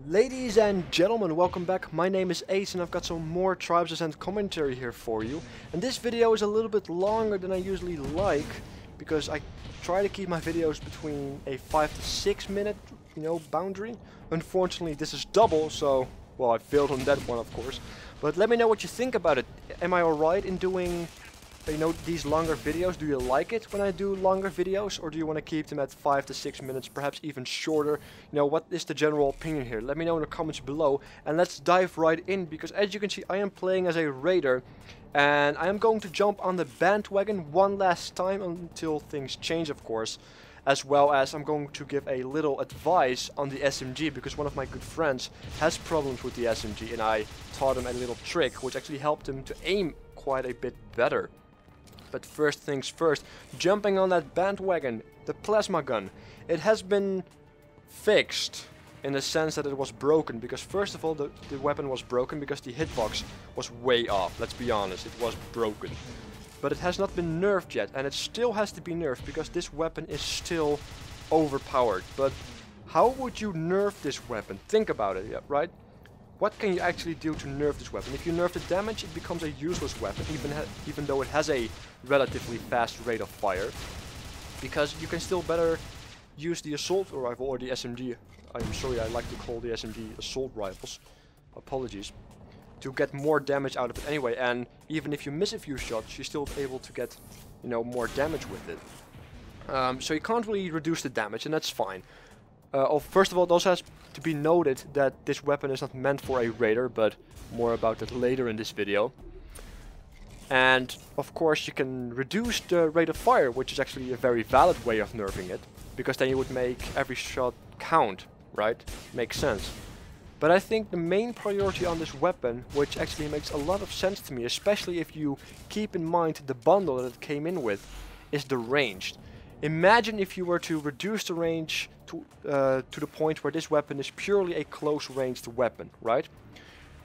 Ladies and gentlemen, welcome back. My name is Ace and I've got some more Tribes Ascent commentary here for you. And this video is a little bit longer than I usually like, because I try to keep my videos between a 5 to 6 minute, boundary. Unfortunately, this is double, so, well, I failed on that one, of course. But let me know what you think about it. Am I alright in doing, these longer videos? Do you like it when I do longer videos, or do you want to keep them at 5 to 6 minutes, perhaps even shorter? What is the general opinion here? Let me know in the comments below, and let's dive right in, because as you can see, I am playing as a raider, and I am going to jump on the bandwagon one last time until things change, of course, as well as I'm going to give a little advice on the SMG, because one of my good friends has problems with the SMG, and I taught him a little trick which actually helped him to aim quite a bit better. But first things first, jumping on that bandwagon, the plasma gun. It has been fixed in the sense that it was broken, because first of all the weapon was broken because the hitbox was way off. Let's be honest, it was broken. But it has not been nerfed yet, and it still has to be nerfed because this weapon is still overpowered. But how would you nerf this weapon? Think about it, yeah, right? What can you actually do to nerf this weapon? If you nerf the damage, it becomes a useless weapon, even though it has a relatively fast rate of fire. Because you can still better use the assault rifle or the SMG. I'm sorry, I like to call the SMG assault rifles. Apologies. To get more damage out of it anyway, and even if you miss a few shots, you're still able to get, more damage with it. So you can't really reduce the damage, and that's fine. First of all, it also has to be noted that this weapon is not meant for a raider, but more about that later in this video. And of course you can reduce the rate of fire, which is actually a very valid way of nerfing it, because then you would make every shot count, right? Makes sense. But I think the main priority on this weapon, which actually makes a lot of sense to me, especially if you keep in mind the bundle that it came in with, is the range. Imagine if you were to reduce the range to the point where this weapon is purely a close-ranged weapon, right?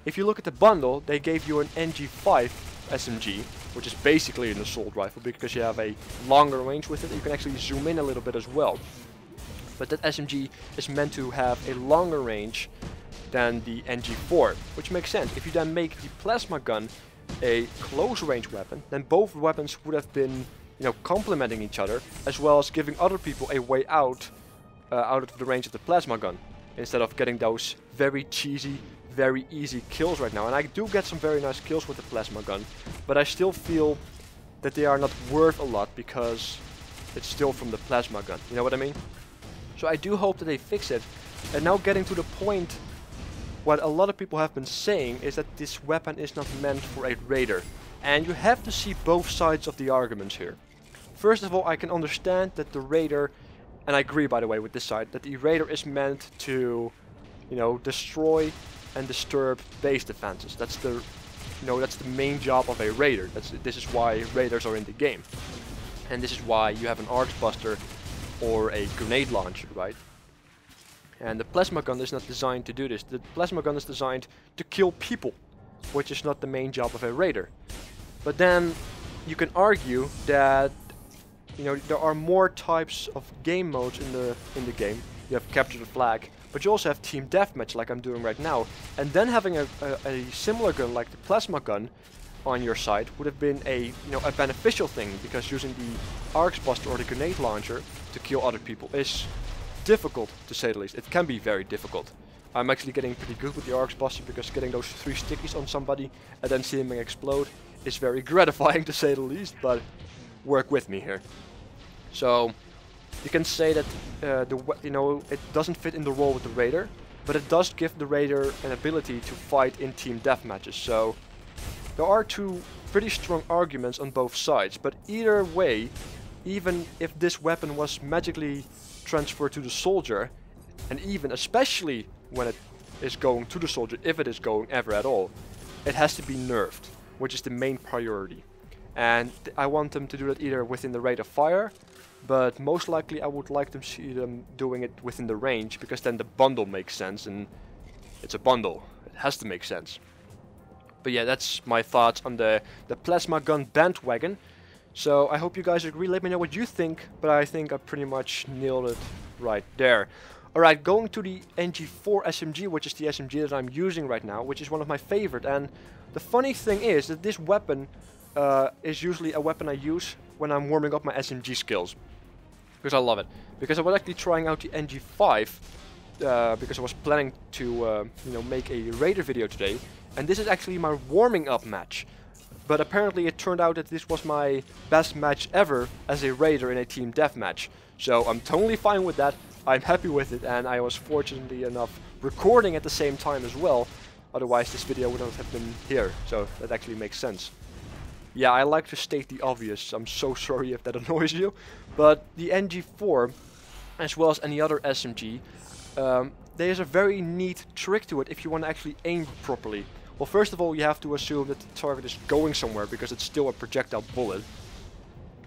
If you look at the bundle, they gave you an NG5 SMG, which is basically an assault rifle because you have a longer range with it. You can actually zoom in a little bit as well. But that SMG is meant to have a longer range than the NG4, which makes sense. If you then make the plasma gun a close-range weapon, then both weapons would have been complementing each other, as well as giving other people a way out of the range of the plasma gun, instead of getting those very cheesy, very easy kills right now. And I do get some very nice kills with the plasma gun, but I still feel that they are not worth a lot because it's still from the plasma gun. You know what I mean? So I do hope that they fix it. And now getting to the point, what a lot of people have been saying is that this weapon is not meant for a raider. And you have to see both sides of the arguments here. First of all, I can understand that the raider, and I agree by the way with this side, that the raider is meant to, destroy and disturb base defenses. That's the, that's the main job of a raider. This is why raiders are in the game. And this is why you have an arc buster or a grenade launcher, right? And the plasma gun is not designed to do this. The plasma gun is designed to kill people, which is not the main job of a raider. But then you can argue that there are more types of game modes in the game. You have capture the flag, but you also have team deathmatch like I'm doing right now. And then having a similar gun like the plasma gun on your side would have been a beneficial thing, because using the arc buster or the grenade launcher to kill other people is difficult, to say the least. It can be very difficult. I'm actually getting pretty good with the arc buster, because getting those 3 stickies on somebody and then seeing them explode is very gratifying, to say the least, but work with me here. So you can say that it doesn't fit in the role with the raider, but it does give the raider an ability to fight in team deathmatches. So there are two pretty strong arguments on both sides, but either way, even if this weapon was magically transferred to the soldier, and even especially when it is going to the soldier, if it is going ever at all, it has to be nerfed, which is the main priority. And I want them to do that either within the rate of fire, but most likely I would like to see them doing it within the range, because then the bundle makes sense, and it's a bundle. It has to make sense. But yeah, that's my thoughts on the plasma gun bandwagon. So I hope you guys agree. Let me know what you think, but I think I pretty much nailed it right there. Alright, going to the NG4 SMG, which is the SMG that I'm using right now, which is one of my favorite. And the funny thing is that this weapon is usually a weapon I use when I'm warming up my SMG skills. Because I love it. Because I was actually trying out the NG5, because I was planning to you know, make a Raider video today. And this is actually my warming up match. But apparently it turned out that this was my best match ever as a Raider in a team deathmatch. So I'm totally fine with that. I'm happy with it, and I was fortunately enough recording at the same time as well. Otherwise this video would not have been here. So that actually makes sense. Yeah, I like to state the obvious. I'm so sorry if that annoys you. But the NG4, as well as any other SMG, there's a very neat trick to it if you want to actually aim properly. Well, first of all, you have to assume that the target is going somewhere because it's still a projectile bullet.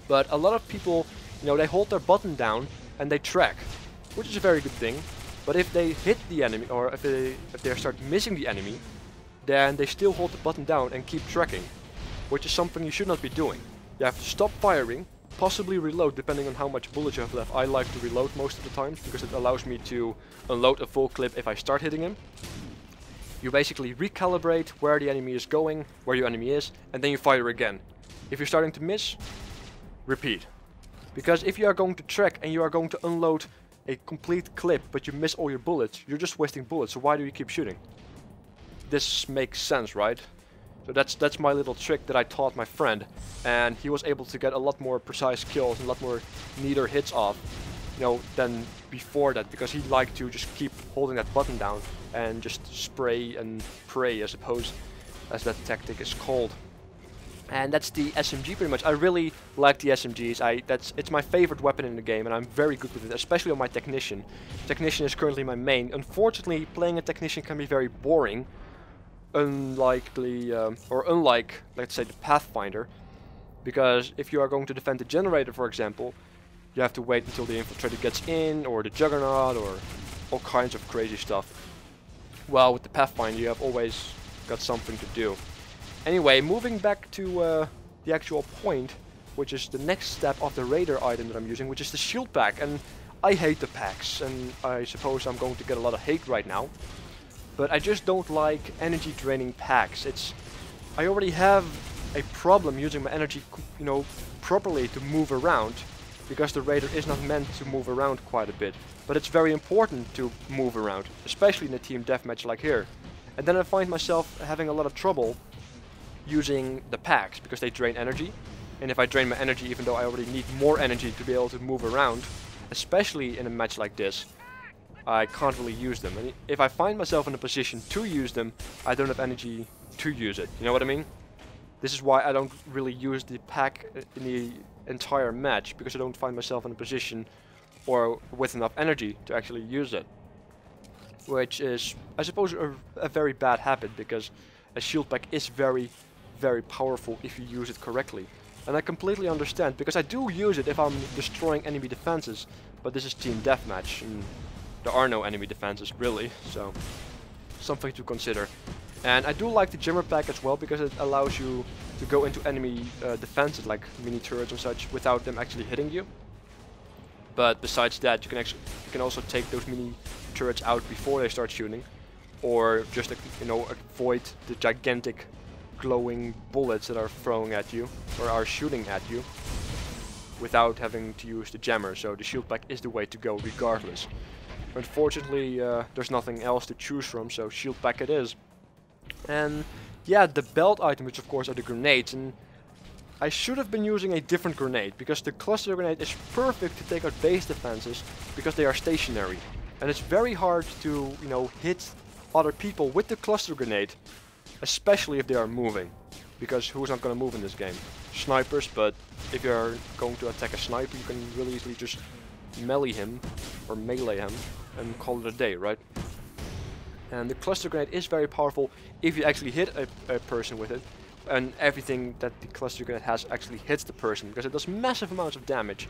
But a lot of people, you know, they hold their button down and they track, which is a very good thing. But if they hit the enemy, or if they start missing the enemy, then they still hold the button down and keep tracking, which is something you should not be doing. You have to stop firing, possibly reload depending on how much bullets you have left. I like to reload most of the time because it allows me to unload a full clip if I start hitting him. You basically recalibrate where the enemy is going, where your enemy is, and then you fire again. If you're starting to miss, repeat. Because if you are going to track and you are going to unload a complete clip but you miss all your bullets, you're just wasting bullets, so why do you keep shooting? This makes sense, right? So that's my little trick that I taught my friend, and he was able to get a lot more precise kills and a lot more neater hits off, you know, than before that, because he liked to just keep holding that button down and just spray and pray, I suppose, as that tactic is called. And that's the SMG pretty much. I really like the SMGs. It's my favorite weapon in the game, and I'm very good with it, especially on my Technician. Technician is currently my main. Unfortunately, playing a Technician can be very boring, unlike, let's say, the Pathfinder, because if you are going to defend the generator, for example, you have to wait until the infiltrator gets in, or the Juggernaut, or all kinds of crazy stuff. Well, with the Pathfinder, you have always got something to do. Anyway, moving back to the actual point, which is the next step of the Raider item that I'm using, which is the shield pack. And I hate the packs, and I suppose I'm going to get a lot of hate right now. But I just don't like energy draining packs. I already have a problem using my energy, you know, properly to move around, because the Raider is not meant to move around quite a bit. But it's very important to move around, especially in a team deathmatch like here. And then I find myself having a lot of trouble using the packs because they drain energy. And if I drain my energy, even though I already need more energy to be able to move around, especially in a match like this, I can't really use them. And if I find myself in a position to use them, I don't have energy to use it. You know what I mean? This is why I don't really use the pack in the entire match, because I don't find myself in a position or with enough energy to actually use it. Which is, I suppose, a very bad habit, because a shield pack is very, very powerful if you use it correctly. And I completely understand, because I do use it if I'm destroying enemy defenses, but this is team deathmatch, and there are no enemy defenses really, so something to consider. And I do like the Jammer pack as well, because it allows you to go into enemy defenses like mini turrets and such without them actually hitting you. But besides that, you can also take those mini turrets out before they start shooting, or just you know, avoid the gigantic glowing bullets that are throwing at you or are shooting at you without having to use the jammer. So the shield pack is the way to go regardless. Unfortunately, there's nothing else to choose from, so shield pack it is. And yeah, the belt item, which of course are the grenades, and I should have been using a different grenade, because the cluster grenade is perfect to take out base defenses because they are stationary. And it's very hard to, you know, hit other people with the cluster grenade, especially if they are moving, because who's not going to move in this game? Snipers, but if you're going to attack a sniper, you can really easily just melee him or melee him and call it a day, right? And the cluster grenade is very powerful if you actually hit a person with it, and everything that the cluster grenade has actually hits the person, because it does massive amounts of damage.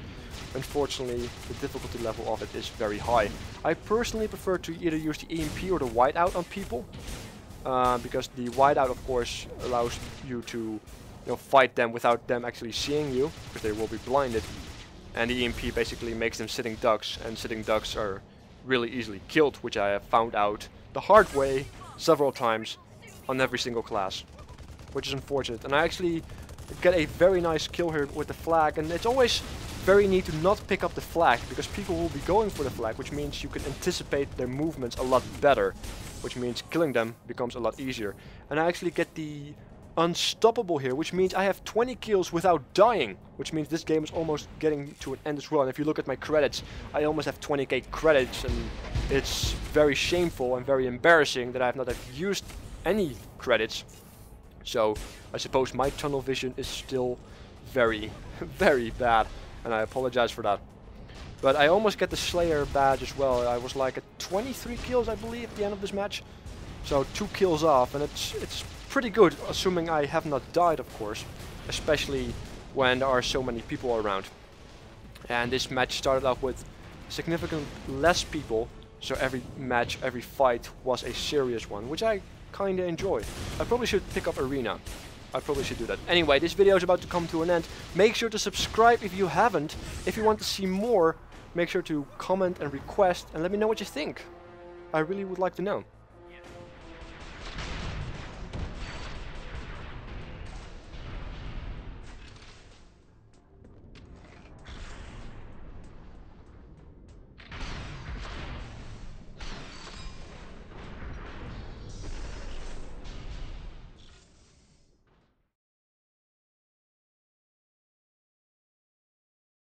Unfortunately, the difficulty level of it is very high. I personally prefer to either use the EMP or the whiteout on people, because the whiteout of course allows you to, you know, fight them without them actually seeing you, because they will be blinded. And the EMP basically makes them sitting ducks, and sitting ducks are really easily killed, which I have found out the hard way several times on every single class, which is unfortunate. And I actually get a very nice kill here with the flag, and it's always very neat to not pick up the flag, because people will be going for the flag, which means you can anticipate their movements a lot better, which means killing them becomes a lot easier. And I actually get the unstoppable here, which means I have 20 kills without dying, which means this game is almost getting to an end as well. And if you look at my credits, I almost have 20k credits, and it's very shameful and very embarrassing that I have not used any credits. So I suppose my tunnel vision is still very, very bad, and I apologize for that. But I almost get the Slayer badge as well. I was like at 23 kills, I believe, at the end of this match. So 2 kills off, and it's pretty good, assuming I have not died, of course. Especially when there are so many people around. And this match started off with significantly less people, so every match, every fight was a serious one, which I kinda enjoy. I probably should pick up Arena. I probably should do that. Anyway, this video is about to come to an end. Make sure to subscribe if you haven't. If you want to see more, make sure to comment and request and let me know what you think. I really would like to know.